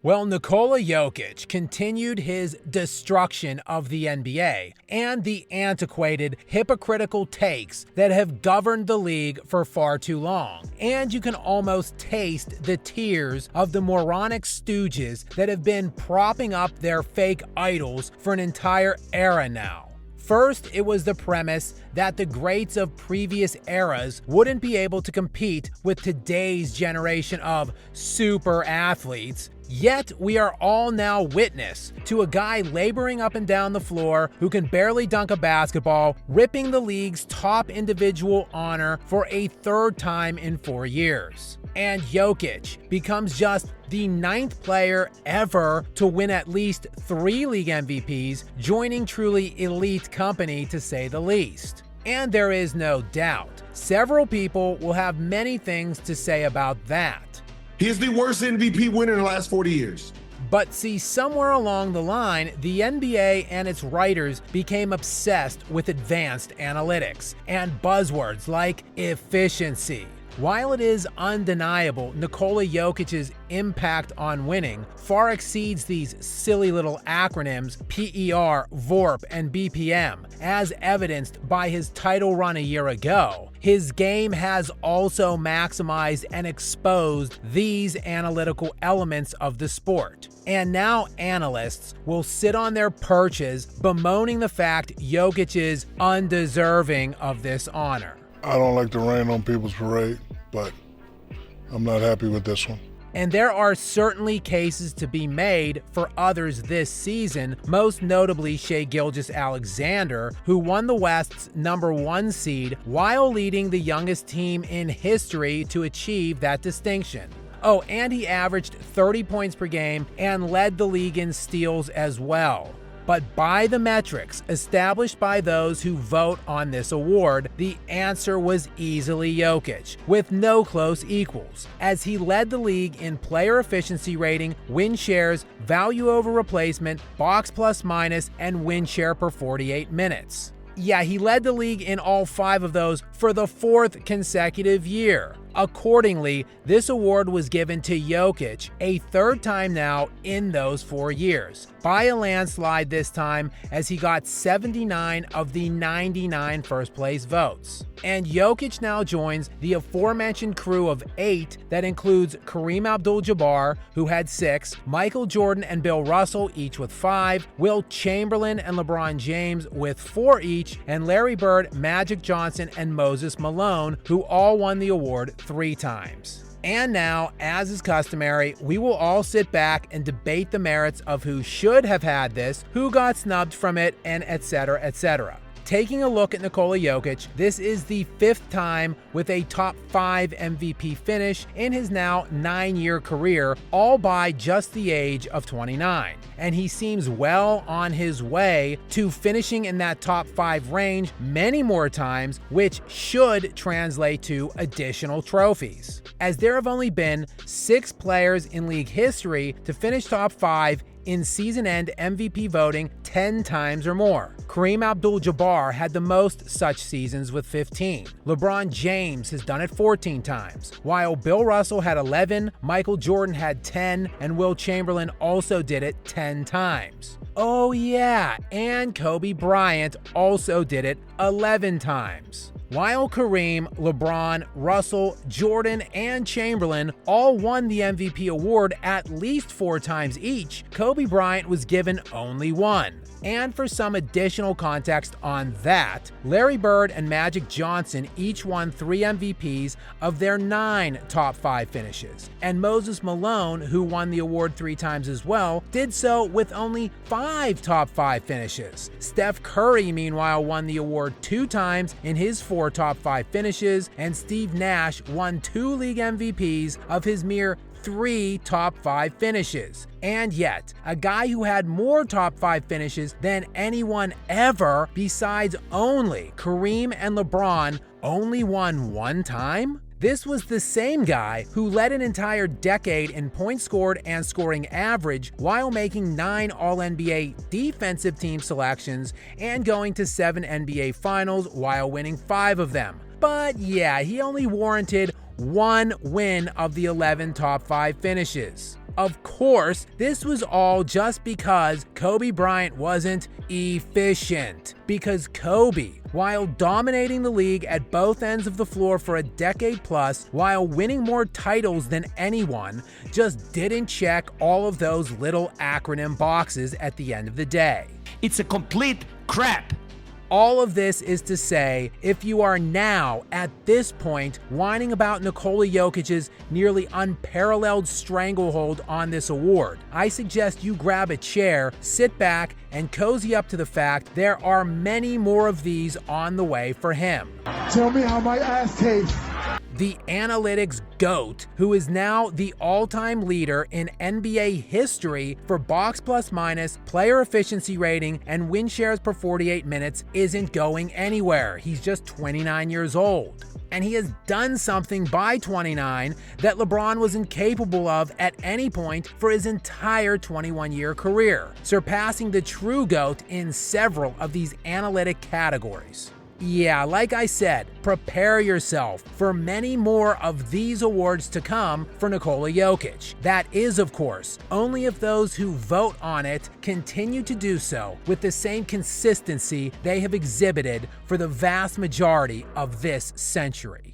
Well, Nikola Jokic continued his destruction of the NBA and the antiquated, hypocritical takes that have governed the league for far too long. And you can almost taste the tears of the moronic stooges that have been propping up their fake idols for an entire era now. First, it was the premise that the greats of previous eras wouldn't be able to compete with today's generation of super athletes. Yet, we are all now witness to a guy laboring up and down the floor who can barely dunk a basketball, ripping the league's top individual honor for a third time in 4 years. And Jokic becomes just the 9th player ever to win at least 3 league MVPs, joining truly elite company to say the least. And there is no doubt, several people will have many things to say about that. He is the worst MVP winner in the last 40 years. But see, somewhere along the line, the NBA and its writers became obsessed with advanced analytics and buzzwords like efficiency. While it is undeniable Nikola Jokic's impact on winning far exceeds these silly little acronyms PER, VORP, and BPM, as evidenced by his title run a year ago, his game has also maximized and exposed these analytical elements of the sport. And now analysts will sit on their perches bemoaning the fact Jokic is undeserving of this honor. I don't like to rain on people's parade, but I'm not happy with this one. And there are certainly cases to be made for others this season, most notably Shai Gilgeous-Alexander, who won the West's #1 seed while leading the youngest team in history to achieve that distinction. Oh, and he averaged 30 points per game and led the league in steals as well. But by the metrics established by those who vote on this award, the answer was easily Jokic, with no close equals, as he led the league in player efficiency rating, win shares, value over replacement, box plus minus, and win share per 48 minutes. Yeah, he led the league in all 5 of those for the 4th consecutive year. Accordingly, this award was given to Jokic a 3rd time now in those 4 years, by a landslide this time, as he got 79 of the 99 first-place votes. And Jokic now joins the aforementioned crew of 8 that includes Kareem Abdul-Jabbar, who had 6, Michael Jordan and Bill Russell each with 5, Wilt Chamberlain and LeBron James with 4 each, and Larry Bird, Magic Johnson, and Moses Malone, who all won the award 3 times. And now, as is customary, we will all sit back and debate the merits of who should have had this, who got snubbed from it, and etc., etc. Taking a look at Nikola Jokic, this is the 5th time with a top 5 MVP finish in his now 9-year career, all by just the age of 29. And he seems well on his way to finishing in that top 5 range many more times, which should translate to additional trophies, as there have only been 6 players in league history to finish top 5 in season-end MVP voting 10 times or more. Kareem Abdul-Jabbar had the most such seasons with 15. LeBron James has done it 14 times, while Bill Russell had 11, Michael Jordan had 10, and Wilt Chamberlain also did it 10 times. Oh yeah, and Kobe Bryant also did it 11 times. While Kareem, LeBron, Russell, Jordan, and Chamberlain all won the MVP award at least 4 times each, Kobe Bryant was given only 1. And for some additional context on that, Larry Bird and Magic Johnson each won 3 MVPs of their 9 top 5 finishes. And Moses Malone, who won the award 3 times as well, did so with only 5 top 5 finishes. Steph Curry, meanwhile, won the award 2 times in his 4 top 5 finishes, and Steve Nash won 2 league MVPs of his mere 3 top 5 finishes. And yet, a guy who had more top 5 finishes than anyone ever besides only Kareem and LeBron only won 1 time? This was the same guy who led an entire decade in points scored and scoring average while making 9 All-NBA defensive team selections and going to 7 NBA Finals while winning 5 of them. But yeah, he only warranted 1 win of the 11 top 5 finishes. Of course, this was all just because Kobe Bryant wasn't efficient. Because Kobe, while dominating the league at both ends of the floor for a decade plus, while winning more titles than anyone, just didn't check all of those little acronym boxes at the end of the day. It's a complete crap. All of this is to say, if you are now, at this point, whining about Nikola Jokic's nearly unparalleled stranglehold on this award, I suggest you grab a chair, sit back, and cozy up to the fact there are many more of these on the way for him. Tell me how my ass tastes. The analytics GOAT, who is now the all-time leader in NBA history for box plus minus, player efficiency rating, and win shares per 48 minutes, isn't going anywhere. He's just 29 years old. And he has done something by 29 that LeBron was incapable of at any point for his entire 21-year career, surpassing the true GOAT in several of these analytic categories. Yeah, like I said, prepare yourself for many more of these awards to come for Nikola Jokic. That is, of course, only if those who vote on it continue to do so with the same consistency they have exhibited for the vast majority of this century.